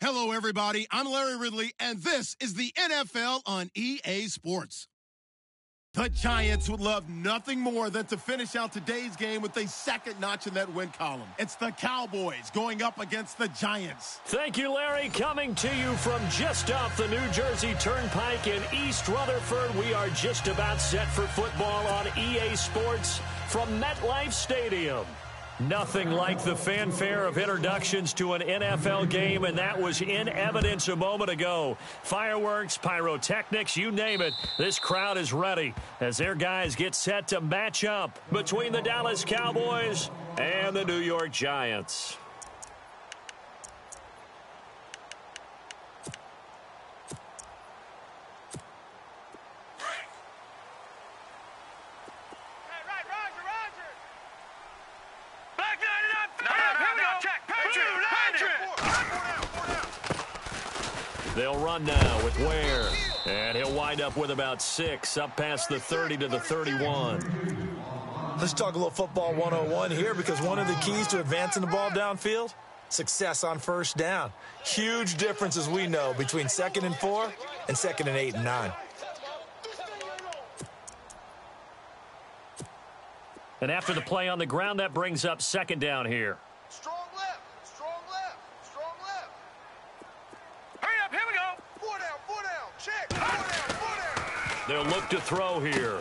Hello, everybody. I'm Larry Ridley, and this is the NFL on EA Sports. The Giants would love nothing more than to finish out today's game with a second notch in that win column. It's the Cowboys going up against the Giants. Thank you, Larry. Coming to you from just off the New Jersey Turnpike in East Rutherford, we are just about set for football on EA Sports from MetLife Stadium. Nothing like the fanfare of introductions to an NFL game, and that was in evidence a moment ago. Fireworks, pyrotechnics, you name it. This crowd is ready as their guys get set to match up between the Dallas Cowboys and the New York Giants. They'll run now with Ware, and he'll wind up with about 6, up past the 30 to the 31. Let's talk a little football 101 here, because one of the keys to advancing the ball downfield, success on first down. Huge difference, as we know, between 2nd and 4 and 2nd and 8 and 9. And after the play on the ground, that brings up 2nd down here. Strong left, strong left, strong left. Hurry up, here we go. 4 down, check. 4 down. They'll look to throw here.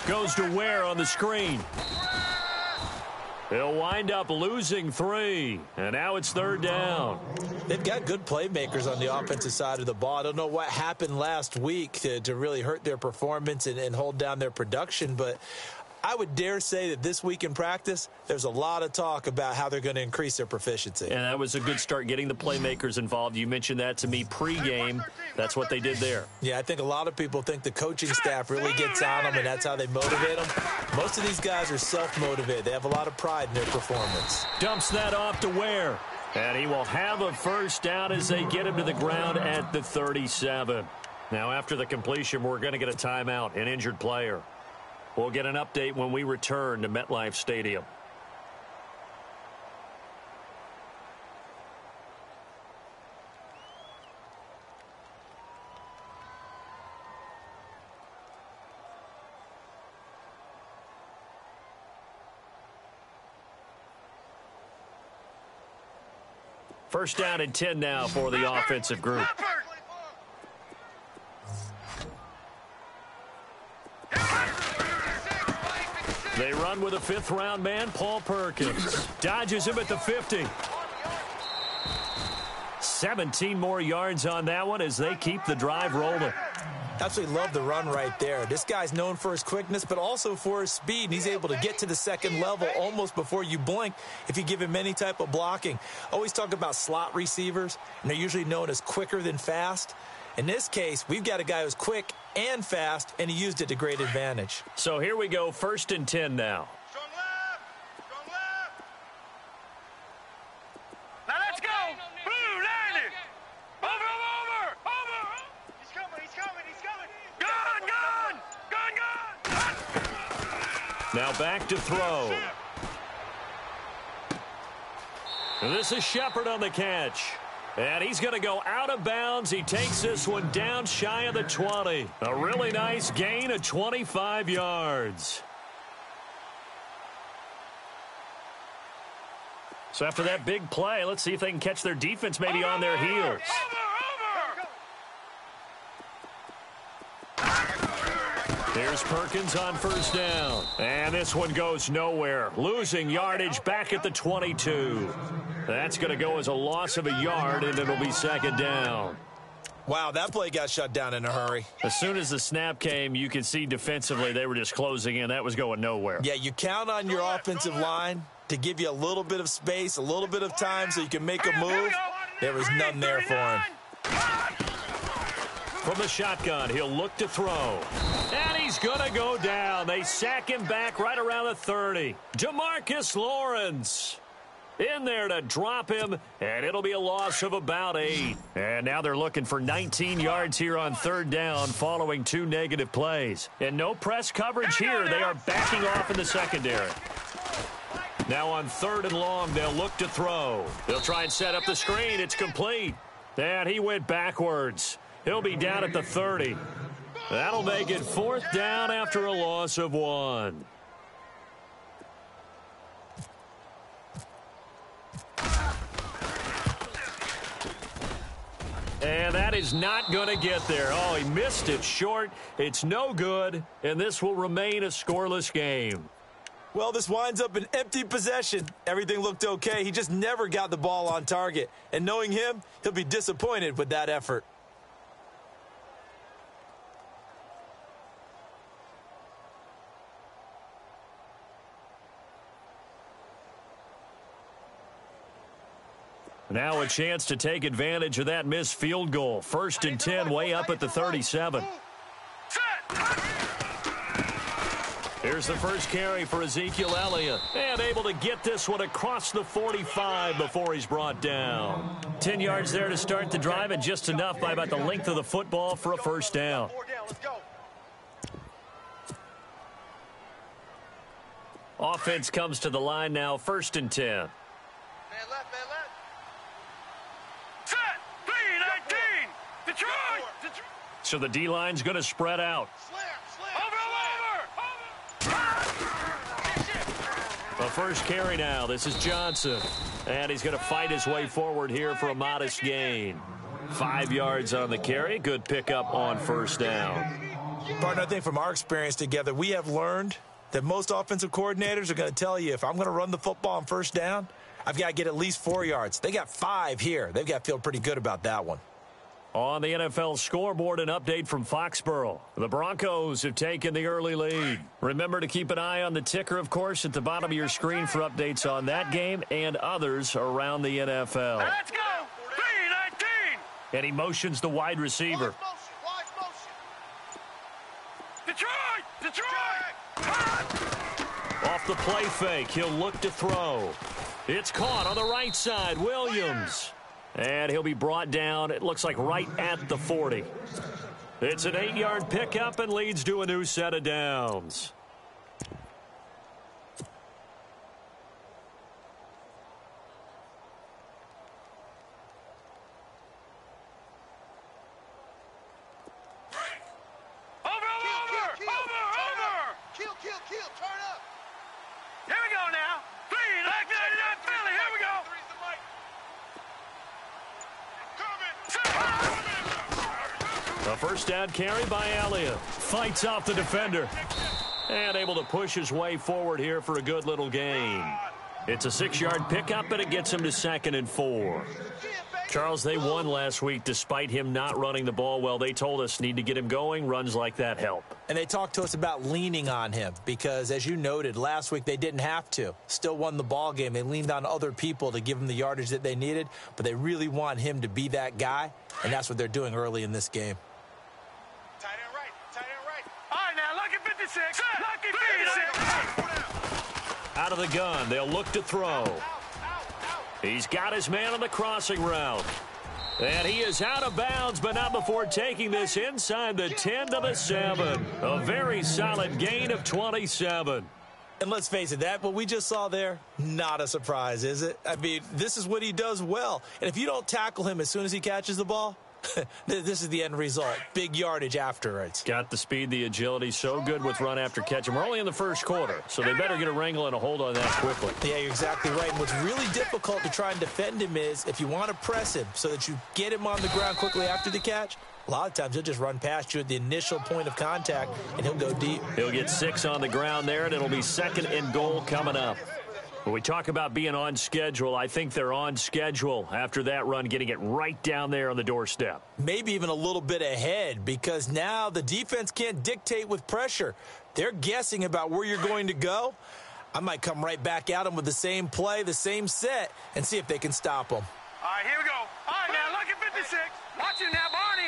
Goes to Ware on the screen. He'll wind up losing 3, and now it's 3rd down. They've got good playmakers on the offensive side of the ball. I don't know what happened last week to really hurt their performance and hold down their production, but I would dare say that this week in practice, there's a lot of talk about how they're going to increase their proficiency. And that was a good start, getting the playmakers involved. You mentioned that to me pregame. That's what they did there. Yeah, I think a lot of people think the coaching staff really gets on them, and that's how they motivate them. Most of these guys are self-motivated. They have a lot of pride in their performance. Dumps that off to Ware. And he will have a 1st down as they get him to the ground at the 37. Now, after the completion, we're going to get a timeout, an injured player. We'll get an update when we return to MetLife Stadium. First down and 10 now for the offensive group. They run with a 5th-round man, Paul Perkins. Dodges him at the 50. 17 more yards on that one as they keep the drive rolling. Absolutely love the run right there. This guy's known for his quickness, but also for his speed. And he's able to get to the 2nd level almost before you blink if you give him any type of blocking. Always talk about slot receivers, and they're usually known as quicker than fast. In this case, we've got a guy who's quick and fast, and he used it to great advantage. So here we go, 1st and 10 now. Strong left, strong left. Now let's go. Blue, landing. Over. He's coming. Gun. Now back to throw. And this is Shepard on the catch. And he's going to go out of bounds. He takes this one down shy of the 20. A really nice gain of 25 yards. So after that big play, let's see if they can catch their defense maybe on their heels. Here's Perkins on 1st down. And this one goes nowhere. Losing yardage back at the 22. That's going to go as a loss of a yard, and it'll be 2nd down. Wow, that play got shut down in a hurry. As soon as the snap came, you could see defensively they were just closing in. That was going nowhere. Yeah, you count on your offensive line to give you a little bit of space, a little bit of time so you can make a move. There was none there for him. From the shotgun, he'll look to throw. And he's going to go down. They sack him back right around the 30. DeMarcus Lawrence in there to drop him, and it'll be a loss of about 8. And now they're looking for 19 yards here on 3rd down following 2 negative plays. And no press coverage here. They are backing off in the secondary. Now on 3rd and long, they'll look to throw. They'll try and set up the screen. It's complete. And he went backwards. He'll be down at the 30. That'll make it 4th down after a loss of 1. And that is not going to get there. Oh, he missed it short. It's no good, and this will remain a scoreless game. Well, this winds up an empty possession. Everything looked okay. He just never got the ball on target. And knowing him, he'll be disappointed with that effort. Now a chance to take advantage of that missed field goal. 1st and 10, way up at the 37. Here's the first carry for Ezekiel Elliott. And able to get this one across the 45 before he's brought down. 10 yards there to start the drive, and just enough by about the length of the football for a 1st down. Offense comes to the line now, 1st and 10. Man left. So the D-line's going to spread out. The first carry now. This is Johnson. And he's going to fight his way forward here for a modest gain. 5 yards on the carry. Good pickup on 1st down. Partner, I think from our experience together, we have learned that most offensive coordinators are going to tell you, if I'm going to run the football on 1st down, I've got to get at least 4 yards. They got 5 here. They've got to feel pretty good about that one. On the NFL scoreboard, an update from Foxborough. The Broncos have taken the early lead. Remember to keep an eye on the ticker, of course, at the bottom of your screen for updates on that game and others around the NFL. Let's go! 3-19! And he motions the wide receiver. Wide motion. Detroit! Off the play fake, he'll look to throw. It's caught on the right side, Williams. And he'll be brought down, it looks like right at the 40. It's an 8-yard pickup and leads to a new set of downs. Over! Kill, turn up! Here we go now! 3, Philly, here we go! A 1st down carry by Elliott. Fights off the defender. And able to push his way forward here for a good little gain. It's a 6-yard pickup, and it gets him to 2nd and 4. Charles, they won last week despite him not running the ball well. They told us need to get him going. Runs like that help. And they talked to us about leaning on him because, as you noted, last week they didn't have to. Still won the ball game. They leaned on other people to give them the yardage that they needed, but they really want him to be that guy, and that's what they're doing early in this game. Tight end right. All right, now, lucky 56. Lucky 56. Out of the gun, they'll look to throw. He's got his man on the crossing route. And he is out of bounds, but not before taking this inside the 10 to the 7. A very solid gain of 27. And let's face it, that what we just saw there, not a surprise, is it? I mean, this is what he does well. And if you don't tackle him as soon as he catches the ball, this is the end result. Big yardage afterwards. Got the speed, the agility, so good with run after catch. And we're only in the 1st quarter, so they better get a wrangle and a hold on that quickly. Yeah, you're exactly right. And what's really difficult to try and defend him is if you want to press him so that you get him on the ground quickly after the catch, a lot of times he'll just run past you at the initial point of contact, and he'll go deep. He'll get 6 on the ground there, and it'll be 2nd and goal coming up. When we talk about being on schedule, I think they're on schedule after that run, getting it right down there on the doorstep. Maybe even a little bit ahead, because now the defense can't dictate with pressure. They're guessing about where you're going to go. I might come right back at them with the same play, the same set, and see if they can stop them. All right, here we go. All right, now, lucky 56. Watch him now, Barney.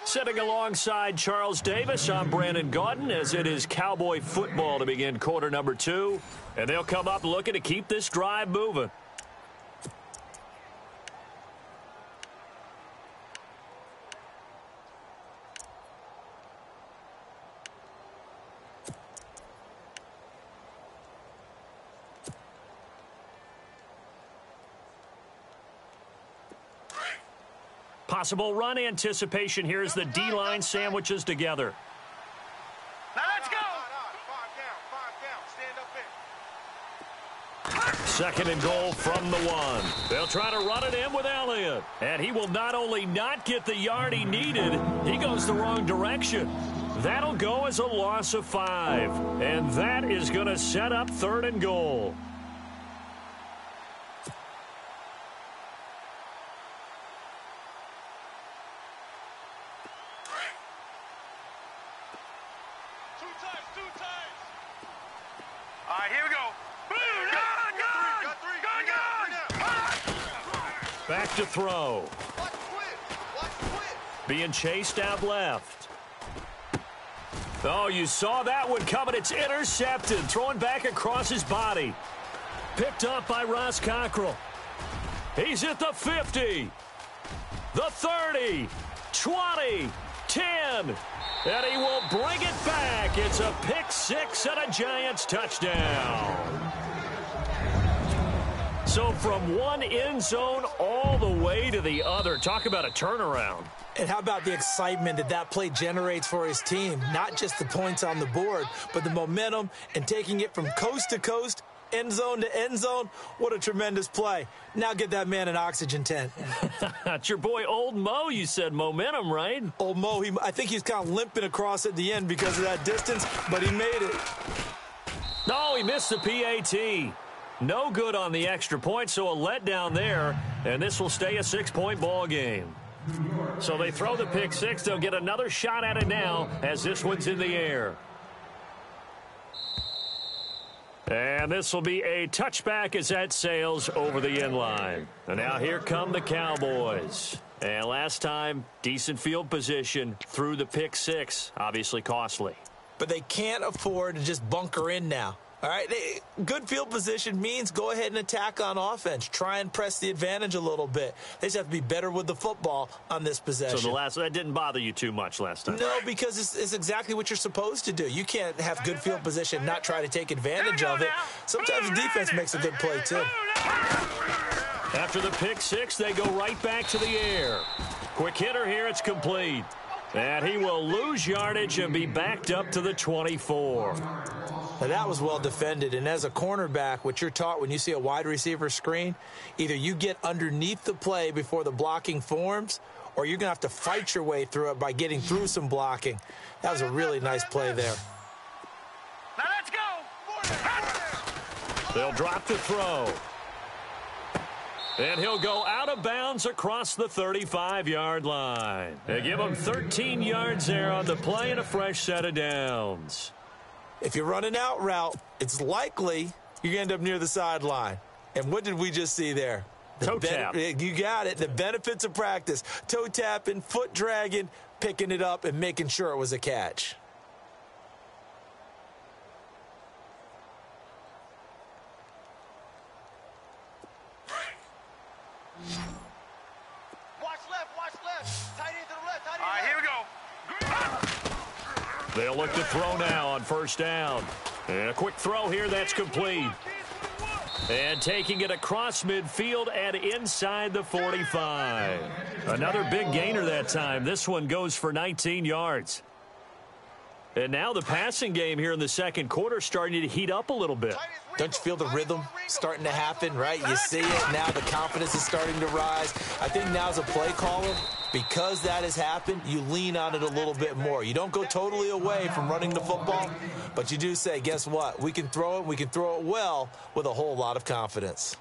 Sitting alongside Charles Davis, I'm Brandon Gaudin, as it is Cowboy football to begin quarter number 2. And they'll come up looking to keep this drive moving. Possible run anticipation here as the D-line sandwiches together. Now let's go. 5 down. Stand up in. 2nd and goal from the 1. They'll try to run it in with Elliott. And he will not only not get the yard he needed, he goes the wrong direction. That'll go as a loss of 5. And that is going to set up 3rd and goal. Two times. All right, here we go. Back to throw. Watch the twist. Being chased out left. Oh, you saw that one coming. It's intercepted. Throwing back across his body. Picked up by Ross Cockrell. He's at the 50. The 30. 20. 10. And he will bring it back. It's a pick 6 and a Giants touchdown. So from one end zone all the way to the other. Talk about a turnaround. And how about the excitement that play generates for his team? Not just the points on the board, but the momentum and taking it from coast to coast, end zone to end zone. What a tremendous play. Now get that man an oxygen tent. It's your boy Old Mo, you said. Momentum, right? Old Mo, I think he's kind of limping across at the end because of that distance, but he made it. No, he missed the PAT. No good on the extra point, so a letdown there, and this will stay a 6-point ball game. So they throw the pick 6. They'll get another shot at it now as this one's in the air. And this will be a touchback as that sails over the end line. And now here come the Cowboys. And last time, decent field position through the pick 6. Obviously costly. But they can't afford to just bunker in now. All right, good field position means go ahead and attack on offense. Try and press the advantage a little bit. They just have to be better with the football on this possession. So that didn't bother you too much last time? No, because it's exactly what you're supposed to do. You can't have good field position and not try to take advantage of it. Sometimes the defense makes a good play, too. After the pick 6, they go right back to the air. Quick hitter here, it's complete. And he will lose yardage and be backed up to the 24. Now that was well defended, and as a cornerback, what you're taught when you see a wide receiver screen, either you get underneath the play before the blocking forms, or you're going to have to fight your way through it by getting through some blocking. That was a really nice play there. Now let's go. They'll drop the throw. And he'll go out of bounds across the 35-yard line. They give him 13 yards there on the play and a fresh set of downs. If you run an out route, it's likely you're going to end up near the sideline. And what did we just see there? Toe tap. You got it. The benefits of practice. Toe tapping, foot dragging, picking it up, and making sure it was a catch. Watch left. Tight end to the left. All right, here we go. They'll look to throw now on first down. And a quick throw here, that's complete. And taking it across midfield and inside the 45. Another big gainer that time. This one goes for 19 yards. And now the passing game here in the second quarter starting to heat up a little bit. Don't you feel the rhythm starting to happen, right? You see it. Now the confidence is starting to rise. I think now as a play caller, because that has happened, you lean on it a little bit more. You don't go totally away from running the football, but you do say, guess what? We can throw it. We can throw it well with a whole lot of confidence.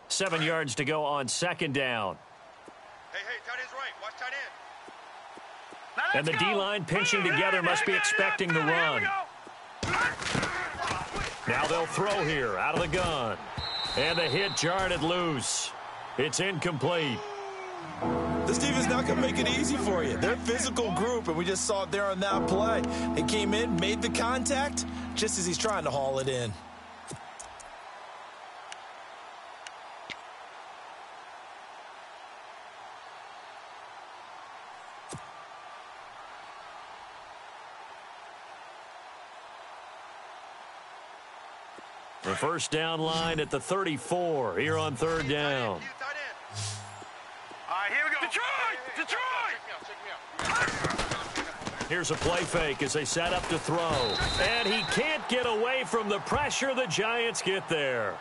Seven yards to go on second down. Hey, tight end's right. Watch tight end. And the D-line pinching together must be expecting the run. Now they'll throw here out of the gun. And the hit jarred it loose. It's incomplete. This defense not going to make it easy for you. They're a physical group, and we just saw it there on that play. They came in, made the contact, just as he's trying to haul it in. The first down line at the 34 here on third down. All right, here we go. Detroit! Here's a play fake as they set up to throw. And he can't get away from the pressure. The Giants get there.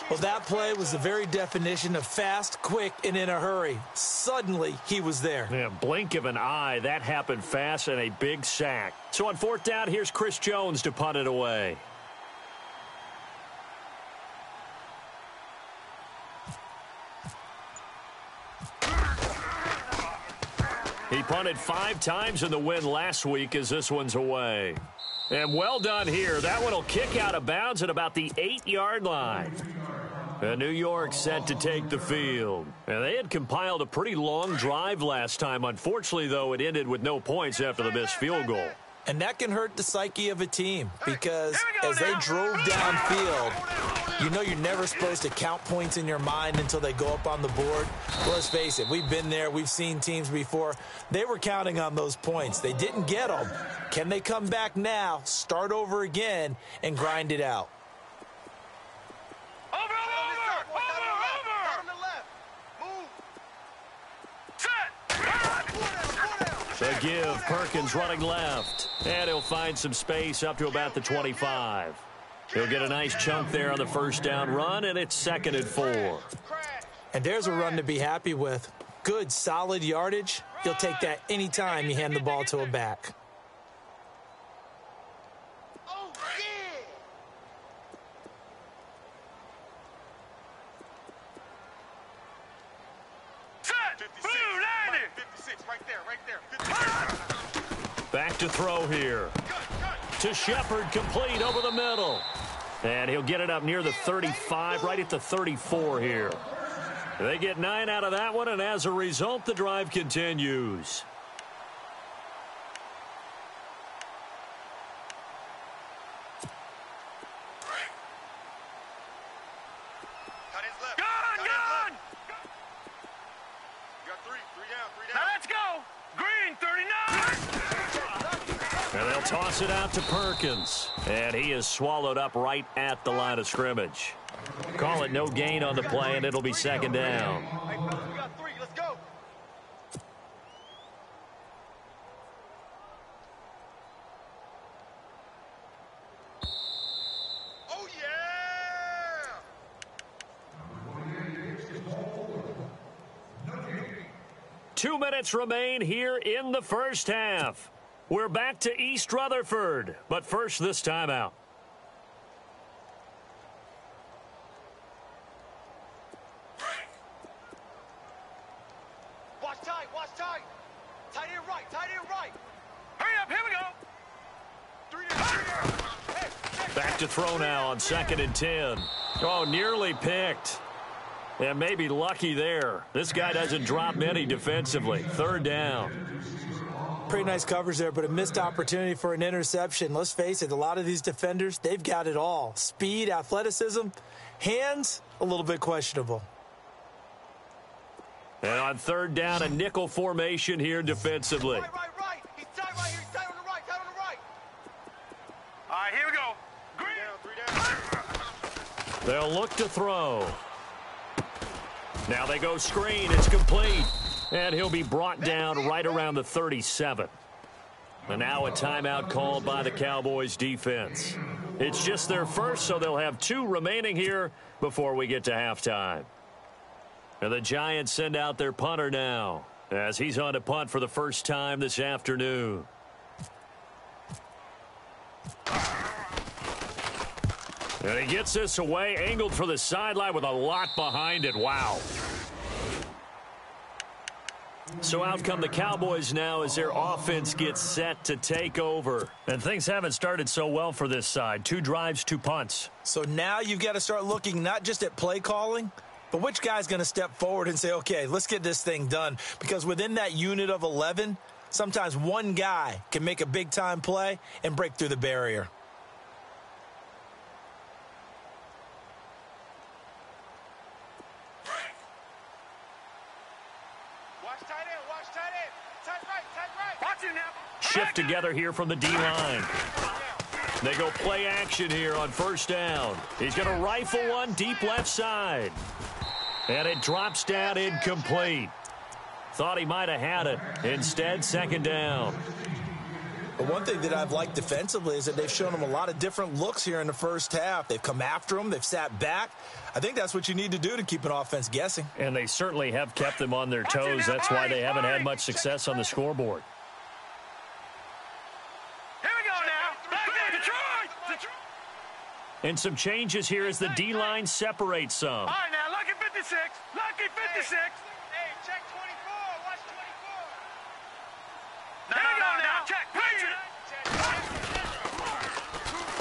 Well, that play was the very definition of fast, quick, and in a hurry. Suddenly, he was there. Yeah, blink of an eye. That happened fast and a big sack. So on fourth down, here's Chris Jones to punt it away. He punted 5 times in the win last week as this one's away. And well done here. That one will kick out of bounds at about the 8-yard line. And New York set to take the field. And they had compiled a pretty long drive last time. Unfortunately, though, it ended with no points after the missed field goal. And that can hurt the psyche of a team because as they drove downfield, you know you're never supposed to count points in your mind until they go up on the board. Well, let's face it, we've been there. We've seen teams before. They were counting on those points. They didn't get them. Can they come back now, start over again, and grind it out? They give Perkins running left. And he'll find some space up to about the 25. He'll get a nice chunk there on the first down run, and it's 2nd and 4. And there's a run to be happy with. Good, solid yardage. He'll take that anytime you hand the ball to a back. Back to throw here. To Shepard, complete over the middle. And he'll get it up near the 35, right at the 34 here. They get 9 out of that one, and as a result, the drive continues. And they'll toss it out to Perkins. And he is swallowed up right at the line of scrimmage. Call it no gain on the play, and it'll be 2nd down. We got 3. Let's go. Oh, yeah! 2 minutes remain here in the first half. We're back to East Rutherford, but first this timeout. Watch tight, watch tight. Tight end right, tight end right. Hurry up, here we go. 3 down. Hey. Back to throw now on 2nd and 10. Oh, nearly picked. And maybe lucky there. This guy doesn't drop many defensively. 3rd down. Pretty nice coverage there, but a missed opportunity for an interception. Let's face it, a lot of these defenders, they've got it all. Speed, athleticism, hands, a little bit questionable. And on 3rd down, a nickel formation here defensively. Right. He's tight right here. He's tight on the right, tight on the right. All right, here we go. 3 down. They'll look to throw. Now they go screen. It's complete. And he'll be brought down right around the 37. And now a timeout called by the Cowboys defense. It's just their first, so they'll have 2 remaining here before we get to halftime. And the Giants send out their punter now as he's on to punt for the first time this afternoon. And he gets this away, angled for the sideline with a lot behind it. Wow. So out come the Cowboys now as their offense gets set to take over. And things haven't started so well for this side. 2 drives, 2 punts. So now you've got to start looking not just at play calling, but which guy's going to step forward and say, okay, let's get this thing done. Because within that unit of 11, sometimes one guy can make a big-time play and break through the barrier. Shift together here from the D-line. They go play action here on first down. He's going to rifle one deep left side. And it drops down incomplete. Thought he might have had it. Instead, second down. But one thing that I've liked defensively is that they've shown him a lot of different looks here in the first half. They've come after him. They've sat back. I think that's what you need to do to keep an offense guessing. And they certainly have kept them on their toes. That's why they haven't had much success on the scoreboard. Here we go now. Detroit! And some changes here as the D-line separates some. All right, now, lucky 56. Lucky 56. Hey, check 24. Watch 24. Here we go now. Check.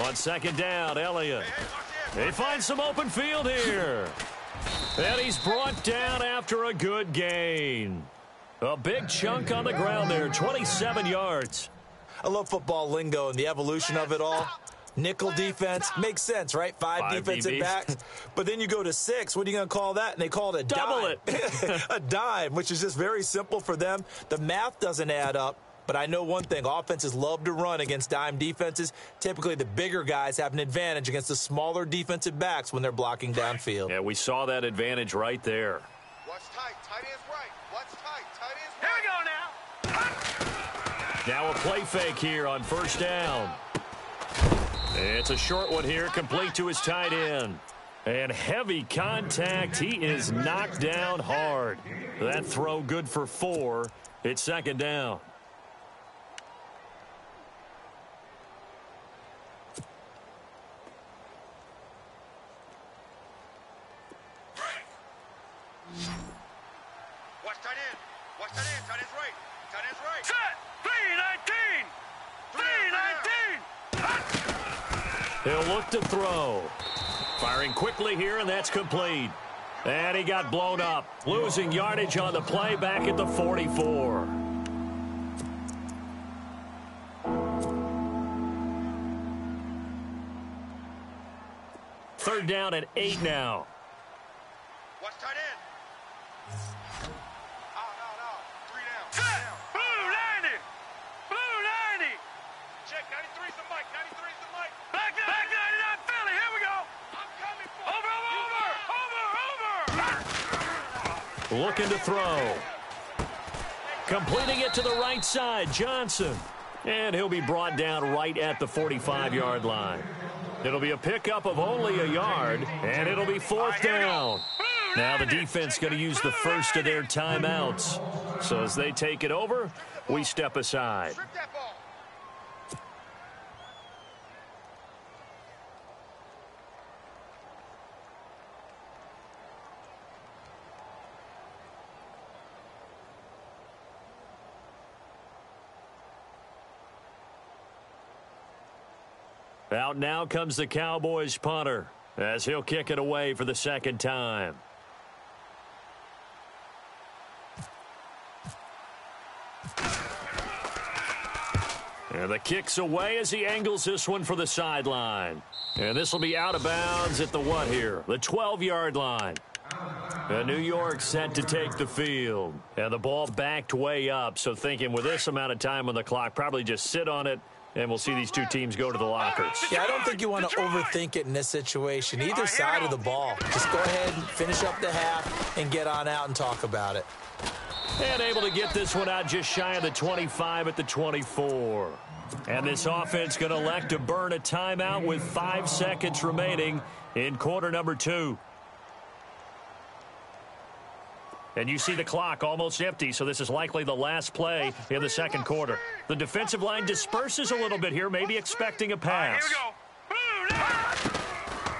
On second down, Elliott. He finds some open field here. And he's brought down after a good gain. A big chunk on the ground there, 27 yards. I love football lingo and the evolution of it all. Nickel defense makes sense, right? Five defensive DBs. backs. But then you go to 6. What are you going to call that? And they call it a Double dime. it. A dime, which is just very simple for them. The math doesn't add up. But I know one thing, offenses love to run against dime defenses. Typically, the bigger guys have an advantage against the smaller defensive backs when they're blocking downfield. Yeah, we saw that advantage right there. What's tight? Tight ends right. What's tight? Tight ends right. Here we go now. Now a play fake here on first down. It's a short one here, complete to his tight end. And heavy contact. He is knocked down hard. That throw good for 4. It's second down. Watch tight end. Watch tight end. Tight end's right. Tight end's right. Set. 3-19. 3-19. He'll look to throw. Firing quickly here, and that's complete. And he got blown up. Losing yardage on the play back at the 44. Third down and 8 now. Watch tight end. No. 3 down. Set. Blue 90. Blue 90. Check 93's the mic. 93's the mic. Back 99 Philly. Here we go. I'm coming for over. Looking to throw. Completing it to the right side, Johnson. And he'll be brought down right at the 45-yard line. It'll be a pickup of only a yard, and it'll be fourth down. Now the defense going to use the first of their timeouts. So as they take it over, we step aside. Strip that ball. Out now comes the Cowboys punter as he'll kick it away for the second time. And the kick's away as he angles this one for the sideline. And this will be out of bounds at the what here? The 12-yard line. And New York set to take the field. And the ball backed way up, so thinking with this amount of time on the clock, probably just sit on it, and we'll see these two teams go to the lockers. Yeah, I don't think you want to overthink it in this situation. Either side of the ball. Just go ahead and finish up the half and get on out and talk about it. And able to get this one out just shy of the 25 at the 24. And this offense going to elect to burn a timeout with 5 seconds remaining in quarter number 2. And you see the clock almost empty, so this is likely the last play in the second quarter. The defensive line disperses a little bit here, maybe expecting a pass.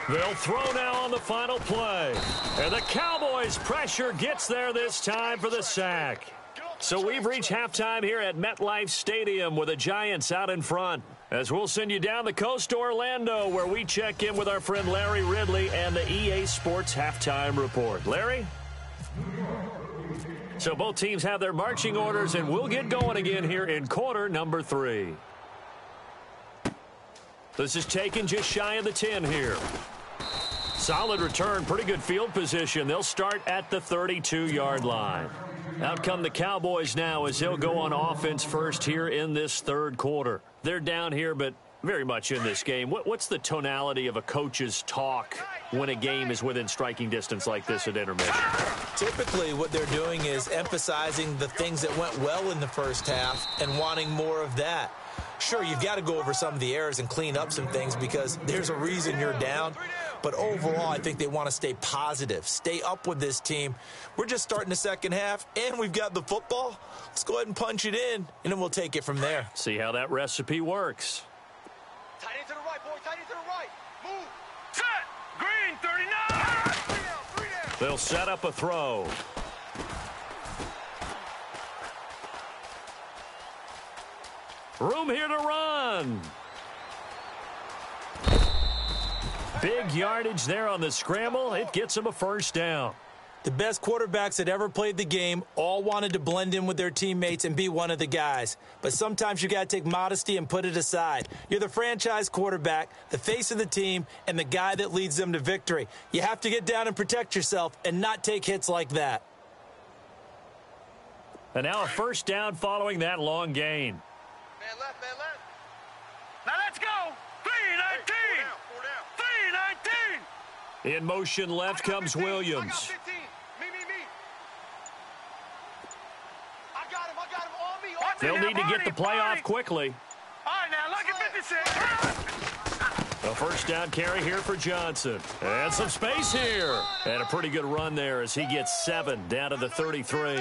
They'll throw now on the final play. And the Cowboys' pressure gets there this time for the sack. So we've reached halftime here at MetLife Stadium with the Giants out in front. As we'll send you down the coast to Orlando, where we check in with our friend Larry Ridley and the EA Sports Halftime Report. Larry? So both teams have their marching orders, and we'll get going again here in quarter number 3. This is taken just shy of the 10 here. Solid return, pretty good field position. They'll start at the 32-yard line. Out come the Cowboys now as they'll go on offense first here in this third quarter. They're down here, but Very much in this game. What's the tonality of a coach's talk when a game is within striking distance like this at intermission? Typically, what they're doing is emphasizing the things that went well in the first half and wanting more of that. Sure, you've got to go over some of the errors and clean up some things because there's a reason you're down. But overall, I think they want to stay positive, stay up with this team. We're just starting the second half, and we've got the football. Let's go ahead and punch it in, and then we'll take it from there. See how that recipe works. Tight end to the right, boy. Tight end to the right. Move. Set. Green, 39. 3 down. They'll set up a throw. Room here to run. Big yardage there on the scramble. It gets them a first down. The best quarterbacks that ever played the game all wanted to blend in with their teammates and be one of the guys. But sometimes you got to take modesty and put it aside. You're the franchise quarterback, the face of the team, and the guy that leads them to victory. You have to get down and protect yourself and not take hits like that. And now a first down following that long gain. Man left, man left. Now let's go. 319. 4 down. 319. In motion left comes Williams. I got 15. Me. I got him on me. They'll need to get the play off quickly. All right, now look at 56. A first down carry here for Johnson. And some space here. And a pretty good run there as he gets 7 down to the 33.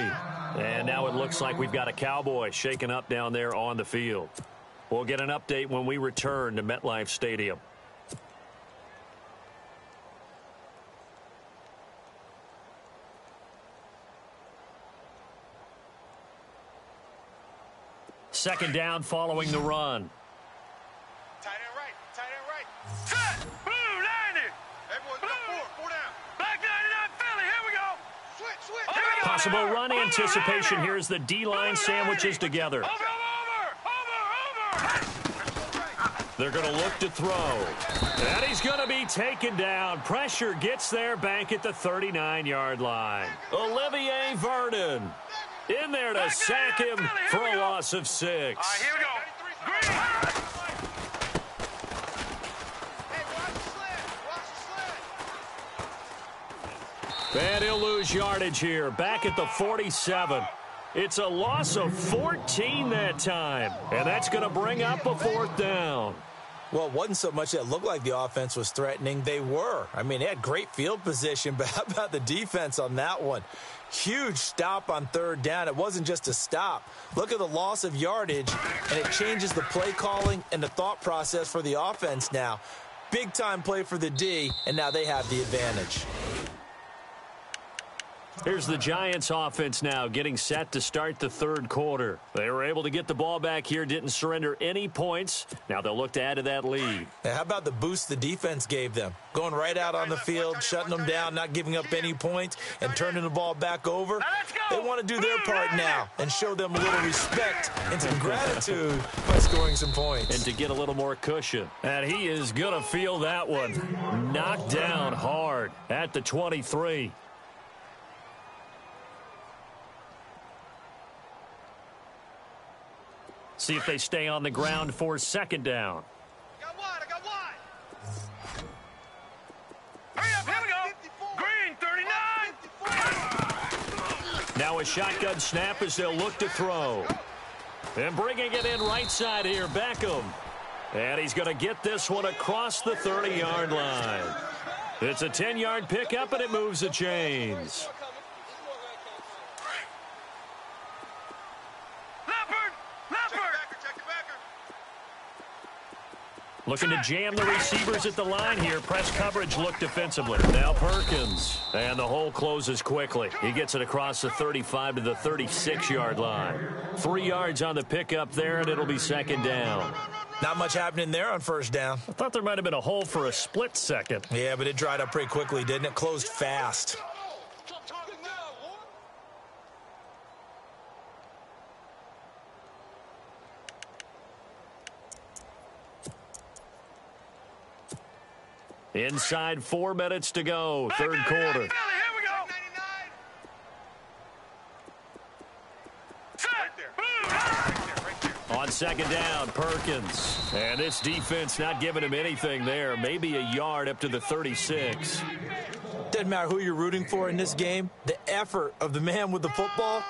And now it looks like we've got a Cowboy shaken up down there on the field. We'll get an update when we return to MetLife Stadium. Second down following the run. Tight end right. Set. Blue 90. Everyone go 4 down. Black 99 Philly. Here we go. Switch. Here we go. Possible run anticipation here as the D-line sandwiches together. Over. They're going to look to throw. And he's going to be taken down. Pressure gets there back at the 39-yard line. Olivier Vernon in there to sack him for a loss of 6. All right, here we go. Green. Hey, watch the sled. And he'll lose yardage here. Back at the 47. It's a loss of 14 that time. And that's going to bring up a 4th down. Well, it wasn't so much that it looked like the offense was threatening. They were. I mean, they had great field position, but how about the defense on that one? Huge stop on 3rd down. It wasn't just a stop. Look at the loss of yardage, and it changes the play calling and the thought process for the offense now. Big-time play for the D, and now they have the advantage. Here's the Giants offense now getting set to start the 3rd quarter. They were able to get the ball back here, didn't surrender any points. Now they'll look to add to that lead. Now, how about the boost the defense gave them? Going right out on the field, shutting them down, not giving up any points, and turning the ball back over. They want to do their part now and show them a little respect and some gratitude by scoring some points. And to get a little more cushion. And he is going to feel that one. Knocked down hard at the 23. See if they stay on the ground for 2nd down. I got wide. Hurry up, here we go. Green, 39. Now a shotgun snap as they'll look to throw. And bringing it in right side here, Beckham. And he's going to get this one across the 30-yard line. It's a 10-yard pickup, and it moves the chains. Looking to jam the receivers at the line here. Press coverage look defensively. Now Perkins. And the hole closes quickly. He gets it across the 35 to the 36-yard line. 3 yards on the pickup there, and it'll be 2nd down. Not much happening there on 1st down. I thought there might have been a hole for a split second. Yeah, but it dried up pretty quickly, didn't it? Closed fast. Inside 4 minutes to go, 3rd quarter. On second down, Perkins. And this defense not giving him anything there. Maybe a yard up to the 36. Doesn't matter who you're rooting for in this game. The effort of the man with the football,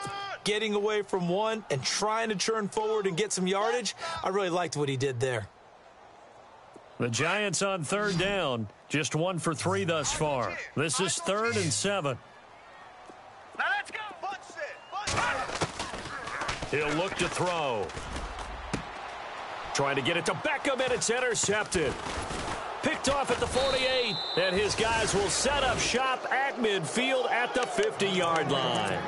getting away from one and trying to turn forward and get some yardage, I really liked what he did there. The Giants on third down, just 1 for 3 thus far. This is 3rd and 7. Now let's go. He'll look to throw. Trying to get it to Beckham, and it's intercepted. Picked off at the 48, and his guys will set up shop at midfield at the 50-yard line.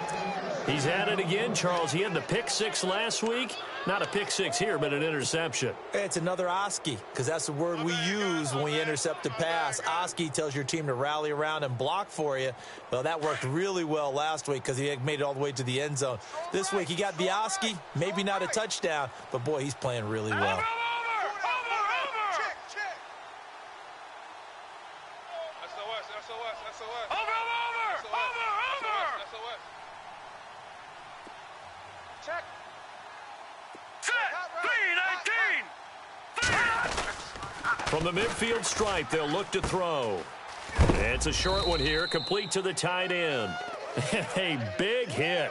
He's at it again, Charles. He had the pick 6 last week. Not a pick 6 here, but an interception. It's another Oski, because that's the word we use when we intercept a pass. Oski tells your team to rally around and block for you. Well, that worked really well last week because he made it all the way to the end zone. This week, he got the Oski, maybe not a touchdown, but, boy, he's playing really well. From the midfield stripe, they'll look to throw. It's a short one here, complete to the tight end. A big hit.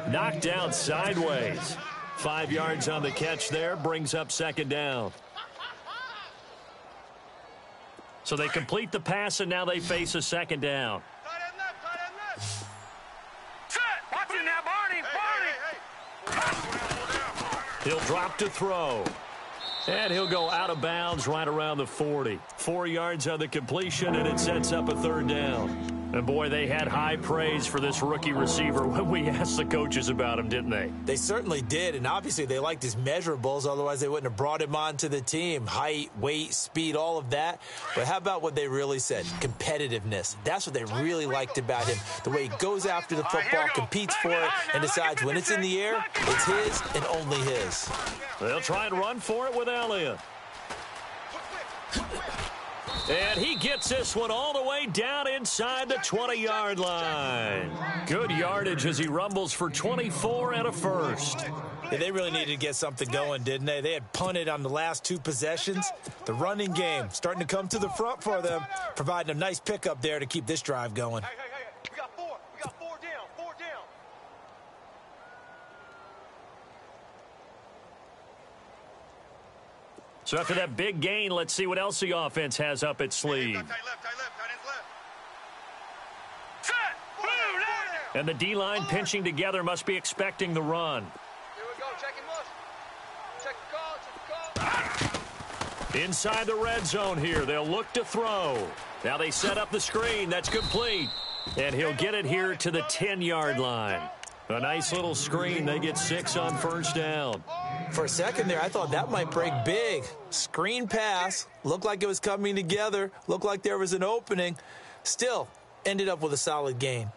Knocked down sideways. 5 yards on the catch there, brings up second down. So they complete the pass, and now they face a second down. He'll drop to throw. And he'll go out of bounds right around the 40. 4 yards on the completion, and it sets up a third down. And, boy, they had high praise for this rookie receiver when we asked the coaches about him, didn't they? They certainly did, and obviously they liked his measurables. Otherwise, they wouldn't have brought him onto the team. Height, weight, speed, all of that. But how about what they really said? Competitiveness. That's what they really liked about him. The way he goes after the football, competes for it, and decides when it's in the air, it's his and only his. They'll try and run for it with Elliott. And he gets this one all the way down inside the 20-yard line. Good yardage as he rumbles for 24 and a first. Yeah, they really needed to get something going, didn't they? They had punted on the last 2 possessions. The running game starting to come to the front for them, providing a nice pickup there to keep this drive going. Hey, we got 4. We got 4 down. 4 down. So after that big gain, let's see what else the offense has up its sleeve. Tight left. And the D-line pinching together must be expecting the run. Here we go. Check him up. Check the call. Inside the red zone here, they'll look to throw. Now they set up the screen. That's complete. And he'll get it here to the 10-yard line. A nice little screen. They get 6 on first down. For a second there, I thought that might break big. Screen pass. Looked like it was coming together. Looked like there was an opening. Still, ended up with a solid gain.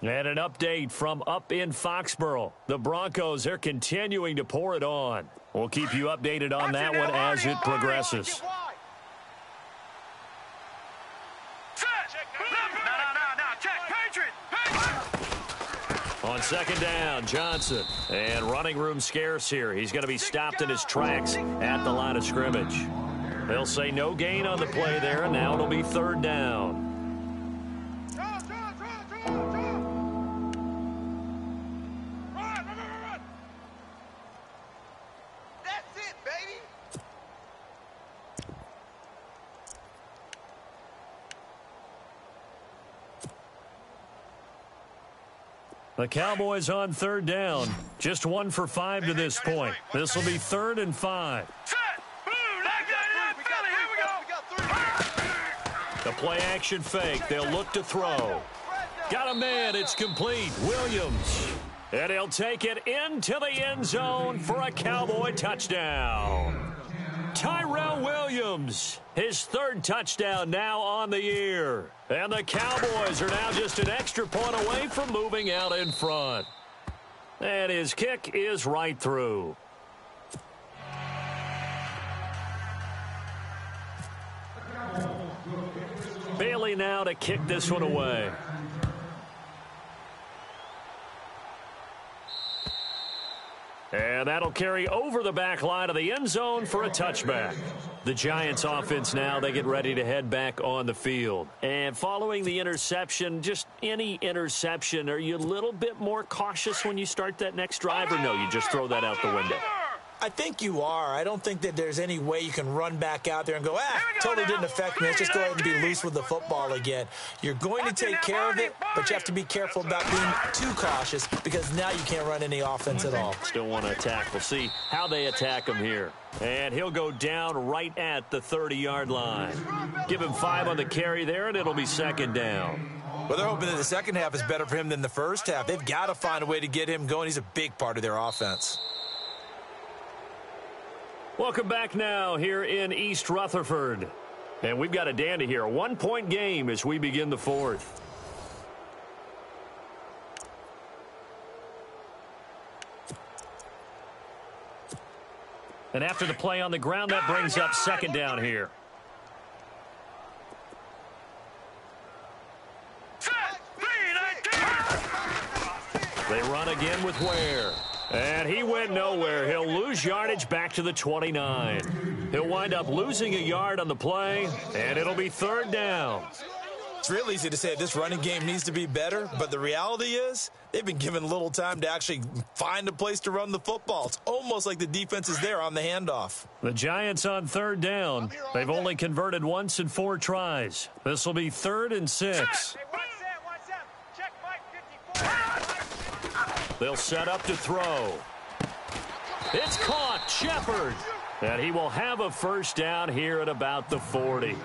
And an update from up in Foxborough. The Broncos, they're continuing to pour it on. We'll keep you updated on that one as it progresses. On second down, Johnson. And running room scarce here. He's going to be stopped in his tracks at the line of scrimmage. They'll say no gain on the play there, and now it'll be third down. The Cowboys on third down. Just 1 for 5 to this point. This will be 3rd and 5. The play action fake. They'll look to throw. Got a man. It's complete. Williams. And he'll take it into the end zone for a Cowboy touchdown. Tyrell Williams, his 3rd touchdown now on the year. And the Cowboys are now just an extra point away from moving out in front. And his kick is right through. Bailey now to kick this one away. And that'll carry over the back line of the end zone for a touchback. The Giants offense now, they get ready to head back on the field. And following the interception, just any interception, are you a little bit more cautious when you start that next drive, or no, you just throw that out the window? I think you are. I don't think that there's any way you can run back out there and go, totally didn't affect me. Let's just go ahead and be loose with the football again. You're going to take care of it, but you have to be careful about being too cautious because now you can't run any offense at all. Still want to attack. We'll see how they attack him here. And he'll go down right at the 30-yard line. Give him 5 on the carry there, and it'll be second down. Well, they're hoping that the second half is better for him than the first half. They've got to find a way to get him going. He's a big part of their offense. Welcome back now here in East Rutherford. And we've got a dandy here. A 1-point game as we begin the fourth. And after the play on the ground, that brings up second down here. They run again with Ware. And he went nowhere. He'll lose yardage back to the 29. He'll wind up losing a yard on the play, and it'll be third down. It's real easy to say this running game needs to be better, but the reality is they've been given little time to actually find a place to run the football. It's almost like the defense is there on the handoff. The Giants on third down. They've only converted once in 4 tries. This will be 3rd and 6. They'll set up to throw. It's caught. Shepard. And he will have a first down here at about the 40.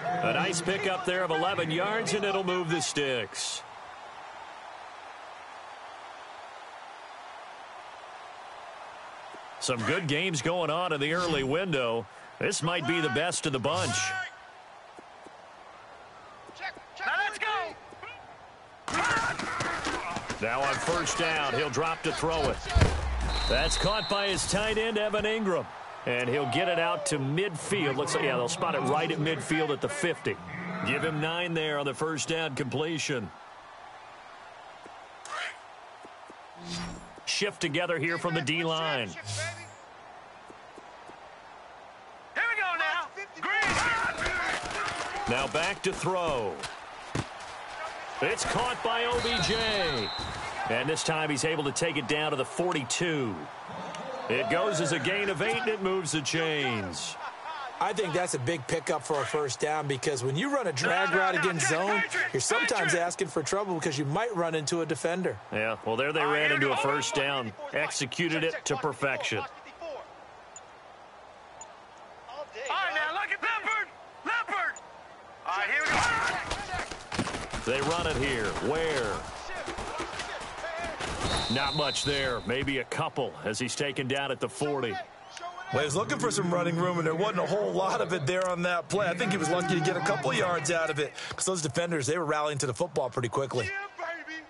A nice pickup there of 11 yards, and it'll move the sticks. Some good games going on in the early window. This might be the best of the bunch. Now let's go. Now on first down, he'll drop to throw it. That's caught by his tight end, Evan Ingram. And he'll get it out to midfield. Looks like, yeah, they'll spot it right at midfield at the 50. Give him 9 there on the first down completion. Shift together here from the D-line. Here we go now. Green. Now back to throw. It's caught by OBJ. And this time he's able to take it down to the 42. It goes as a gain of 8, and it moves the chains. I think that's a big pickup for a first down because when you run a drag route against zone, you're sometimes asking for trouble because you might run into a defender. Yeah, well, there they ran into a first down. Executed it to perfection. All right, now look at Leopard. Leopard. All right, here we go. They run it here. Where? Not much there. Maybe a couple as he's taken down at the 40. Well, he was looking for some running room, and there wasn't a whole lot of it there on that play. I think he was lucky to get a couple yards out of it because those defenders, they were rallying to the football pretty quickly. Yeah, baby.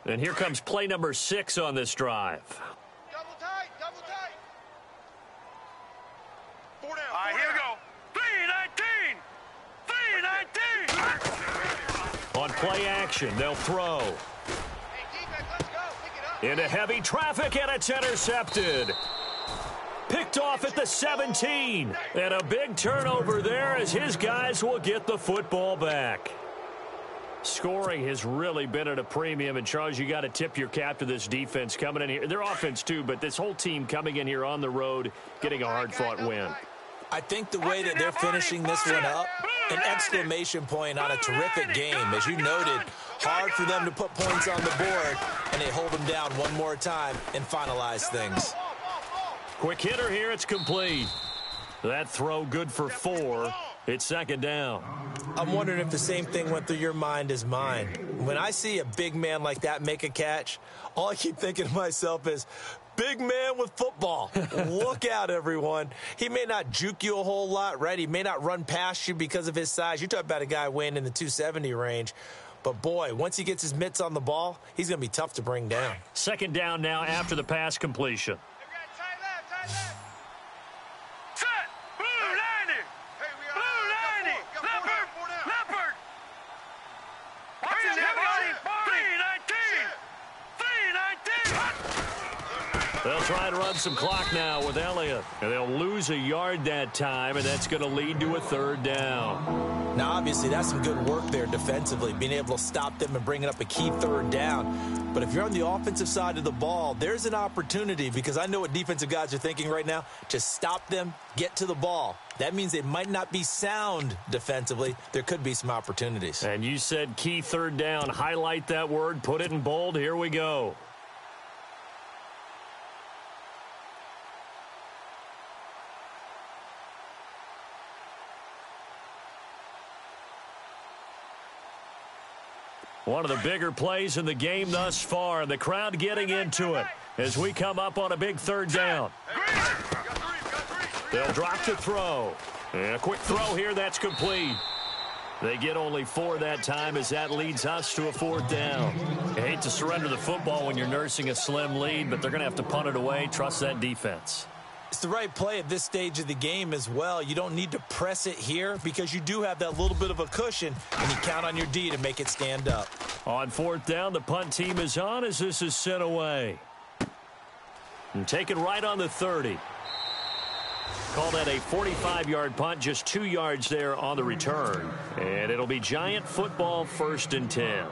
Yeah. And here comes play number 6 on this drive. Double tight, double tight. 4 down. All right, here we go. 3-19. 3-19. On play action, they'll throw. Hey, defense, let's go. Pick it up. Into heavy traffic, and it's intercepted. Picked off at the 17. And a big turnover there as his guys will get the football back. Scoring has really been at a premium, and Charles, you got to tip your cap to this defense coming in here. Their offense too, but this whole team coming in here on the road, getting a hard-fought win. I think the way that they're finishing this one up, an exclamation point on a terrific game. As you noted, hard for them to put points on the board, and they hold them down one more time and finalize things. Quick hitter here, it's complete. That throw good for 4. It's second down. I'm wondering if the same thing went through your mind as mine. When I see a big man like that make a catch, all I keep thinking to myself is, big man with football. Look out, everyone. He may not juke you a whole lot, right? He may not run past you because of his size. You're talking about a guy weighing in the 270 range. But, boy, once he gets his mitts on the ball, he's going to be tough to bring down. Second down now after the pass completion. Tight left, tight left. Set. Blue 90. Blue 90. Leopard. Leopard. They'll try to run some clock now with Elliott. And they'll lose a yard that time, and that's going to lead to a third down. Now, obviously, that's some good work there defensively, being able to stop them and bringing up a key third down. But if you're on the offensive side of the ball, there's an opportunity, because I know what defensive guys are thinking right now. Just stop them, get to the ball. That means they might not be sound defensively. There could be some opportunities. And you said key third down. Highlight that word. Put it in bold. Here we go. One of the bigger plays in the game thus far, and the crowd getting into it as we come up on a big third down. They'll drop to throw. And a quick throw here, that's complete. They get only 4 that time as that leads us to a fourth down. You hate to surrender the football when you're nursing a slim lead, but they're going to have to punt it away. Trust that defense. It's the right play at this stage of the game as well. You don't need to press it here because you do have that little bit of a cushion, and you count on your D to make it stand up. On fourth down, the punt team is on as this is sent away. And taken right on the 30. Call that a 45-yard punt, just 2 yards there on the return. And it'll be Giant football, 1st and 10.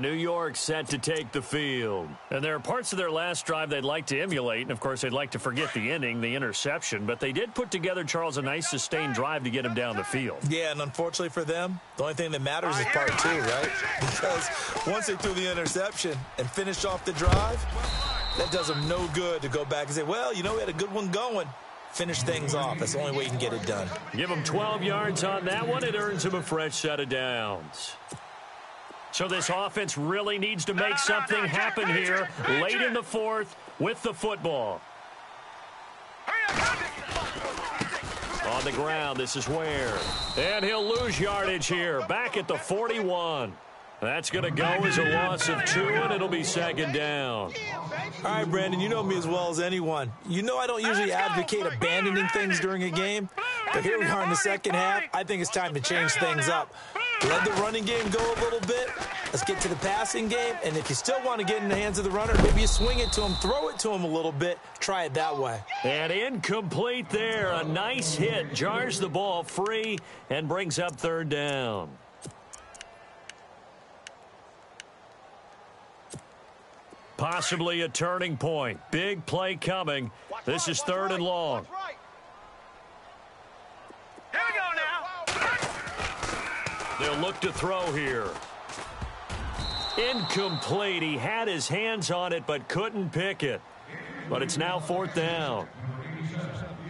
New York set to take the field. And there are parts of their last drive they'd like to emulate. And, of course, they'd like to forget the ending, the interception. But they did put together, Charles, a nice sustained drive to get him down the field. Yeah, and unfortunately for them, the only thing that matters is part 2, right? Because once they threw the interception and finished off the drive, that does them no good to go back and say, well, you know, we had a good one going. Finish things off. That's the only way you can get it done. Give them 12 yards on that one. It earns them a fresh set of downs. So this offense really needs to make something happen here late in the fourth with the football. On the ground, this is Ware. And he'll lose yardage here. Back at the 41. That's going to go as a loss of 2, and it'll be 2nd down. All right, Brandon, you know me as well as anyone. You know I don't usually advocate abandoning things during a game, but here we are in the second half. I think it's time to change things up. Let the running game go a little bit. Let's get to the passing game, and if you still want to get in the hands of the runner, maybe you swing it to him, throw it to him a little bit, try it that way. And incomplete there. A nice hit, jars the ball free, and brings up 3rd down. Possibly a turning point. Big play coming. This is 3rd and long. Here we go now. They'll look to throw here. Incomplete. He had his hands on it but couldn't pick it. But it's now 4th down.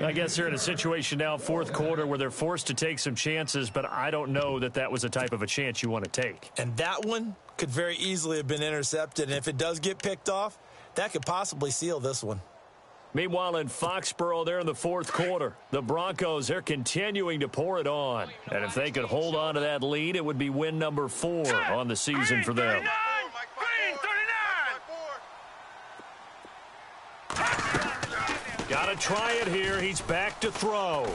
I guess they're in a situation now, 4th quarter, where they're forced to take some chances, but I don't know that that was the type of a chance you want to take. And that one could very easily have been intercepted, and if it does get picked off, that could possibly seal this one. Meanwhile, in Foxborough, they're in the 4th quarter. The Broncos, they're continuing to pour it on. And if they could hold on to that lead, it would be win number 4 on the season for them. Green 39. Got to try it here. He's back to throw.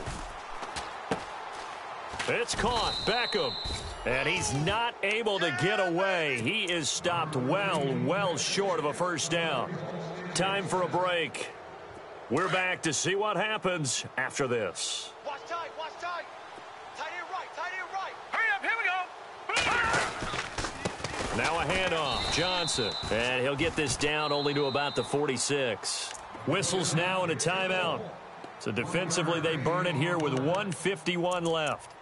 It's caught. Beckham. And he's not able to get away. He is stopped well short of a 1st down. Time for a break. We're back to see what happens after this. Watch tight, watch tight. Tight end right, tight end right. Hurry up, here we go. Now a handoff. Johnson. And he'll get this down only to about the 46. Whistles now and a timeout. So defensively, they burn it here with 1:51 left.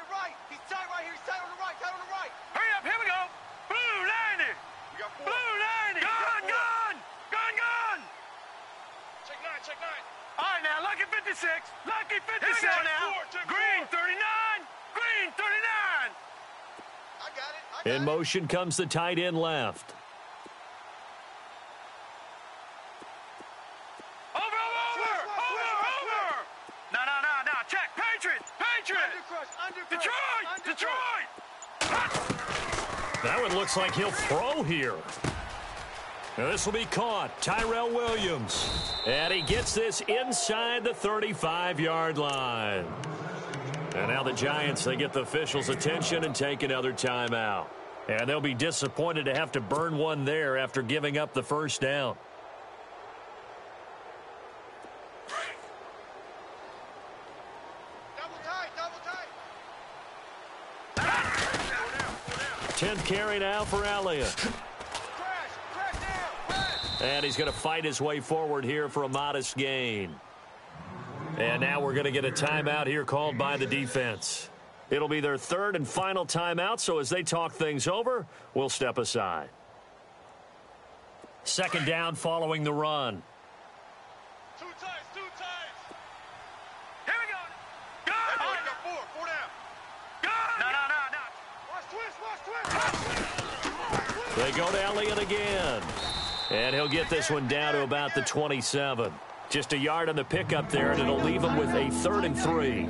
Right. He's tight right here. He's tight on the right, tight on the right. Hurry up, here we go. Blue 90. We got 4. Blue 90. Gun. Check 9, check 9. All right, now, lucky 56. Lucky 56 now. Green 39. Green 39. I got it. In motion comes the tight end left. Over. No. Check. Patriots. Detroit. That one looks like he'll throw here. This will be caught. Tyrell Williams. And he gets this inside the 35-yard line. And now the Giants, they get the officials' attention and take another timeout. And they'll be disappointed to have to burn one there after giving up the first down. Double tight. 10th carry now for Elliott. And he's going to fight his way forward here for a modest gain. And now we're going to get a timeout here called by the defense. It'll be their third and final timeout, so as they talk things over, we'll step aside. Second down following the run. Two tights. Here we go. Go! Hey, got four down. Go! No. Watch twist. They go to Elliott again. And he'll get this one down to about the 27. Just a yard on the pickup there, and it'll leave him with a 3rd and 3.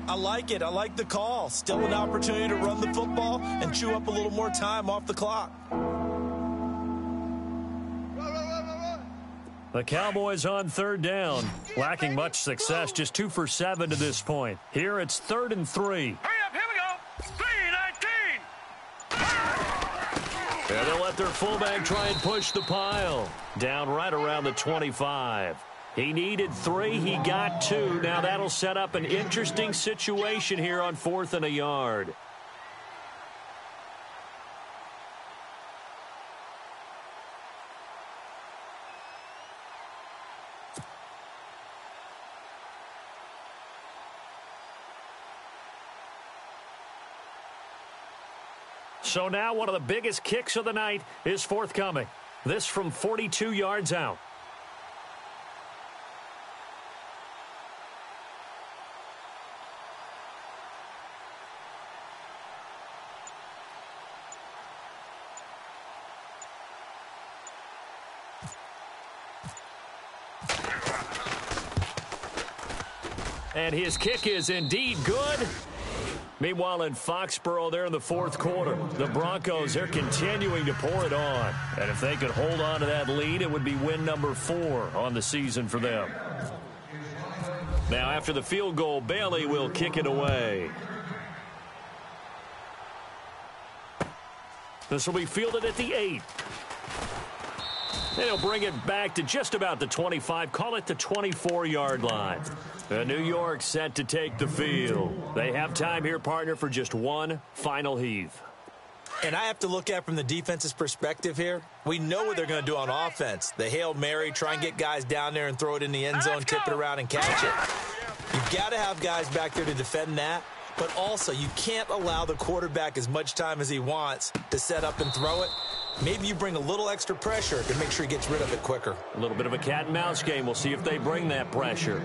I like it. I like the call. Still an opportunity to run the football and chew up a little more time off the clock. The Cowboys on 3rd down. Lacking much success, just 2 for 7 to this point. Here it's 3rd and 3. Hurry up, here we go. 3-19. And they'll let their fullback try and push the pile. Down right around the 25. He needed 3. He got 2. Now that'll set up an interesting situation here on 4th and a yard. So now one of the biggest kicks of the night is forthcoming. This from 42 yards out. And his kick is indeed good. Meanwhile, in Foxborough, there in the 4th quarter, the Broncos, they're continuing to pour it on. And if they could hold on to that lead, it would be win number 4 on the season for them. Now, after the field goal, Bailey will kick it away. This will be fielded at the 8. And he'll bring it back to just about the 25, call it the 24-yard line. And New York set to take the field. They have time here, partner, for just one final heave. And I have to look at from the defense's perspective here. We know what they're going to do on offense. The Hail Mary, try and get guys down there and throw it in the end zone, tip it around and catch it. You've got to have guys back there to defend that. But also, you can't allow the quarterback as much time as he wants to set up and throw it. Maybe you bring a little extra pressure to make sure he gets rid of it quicker. A little bit of a cat and mouse game. We'll see if they bring that pressure.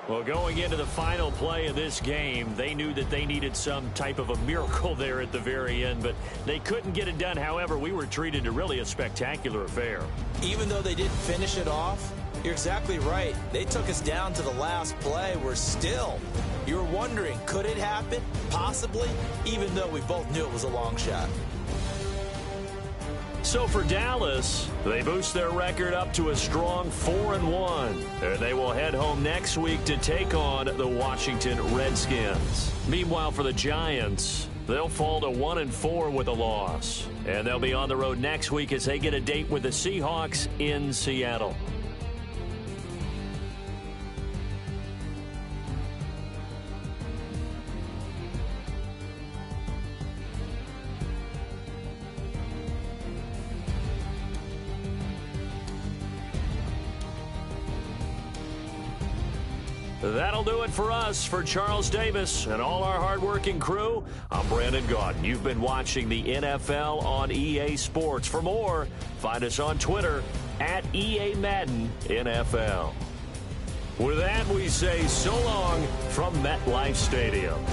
Well, going into the final play of this game, they knew that they needed some type of a miracle there at the very end, but they couldn't get it done. However, we were treated to really a spectacular affair. Even though they didn't finish it off, you're exactly right. They took us down to the last play. We're still. You were wondering, could it happen? Possibly, even though we both knew it was a long shot. So for Dallas, they boost their record up to a strong 4-1. And they will head home next week to take on the Washington Redskins. Meanwhile, for the Giants, they'll fall to 1-4 with a loss. And they'll be on the road next week as they get a date with the Seahawks in Seattle. That'll do it for us. For Charles Davis and all our hardworking crew, I'm Brandon Gaudin. You've been watching the NFL on EA Sports. For more, find us on Twitter at EA Madden NFL. With that, we say so long from MetLife Stadium.